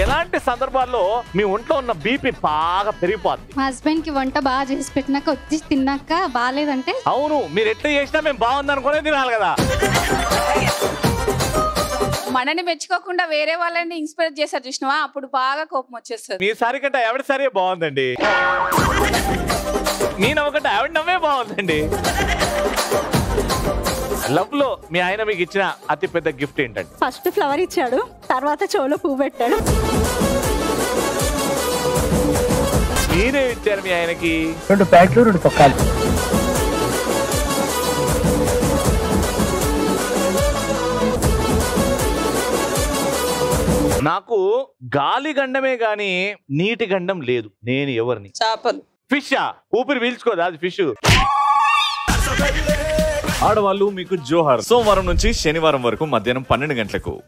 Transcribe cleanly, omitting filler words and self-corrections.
ఎలాంటి సందర్భాల్లో మీ ఒంట్లో ఉన్న బీపీ బాగా పెరిగిపోద్ది? మా హస్బెండ్ కి వంట బాగా చేసి పెట్టినాక వచ్చి తిన్నాక బాగాలేదంటే అవును, మీరు ఎట్లా చేసినా మేము బాగుంది అనుకునే తినాలి కదా. మనని మెచ్చుకోకుండా వేరే వాళ్ళని ఇన్స్పైర్ చేశారు చూసినావా, అప్పుడు బాగా కోపం వచ్చేస్తుంది. మీ సారి కంటే ఆవిడ సరే బాగుందండి, మీ నవ్వు కంటే ఆవిడ నవ్వే బాగుందండి. లవ్ లో మీ ఆయన మీకు ఇచ్చిన అతి పెద్ద గిఫ్ట్ ఏంటండి? ఫస్ట్ ఫ్లవర్ ఇచ్చాడు, తర్వాత చెవులో పువ్వు పెట్టాడు. మీరే ఇచ్చారు మీ ఆయనకి 2 ప్యాంట్లు 2 చొక్కాలు. నాకు గాలి గండమే గాని నీటి గండం లేదు. నేను ఎవరిని? చేపలు. ఫిషా? ఊపిరి పీల్చుకోదా అది ఫిష్? ఆడవాళ్ళు మీకు జోహార్. సోమవారం నుంచి శనివారం వరకు మధ్యాహ్నం 12 గంటలకు.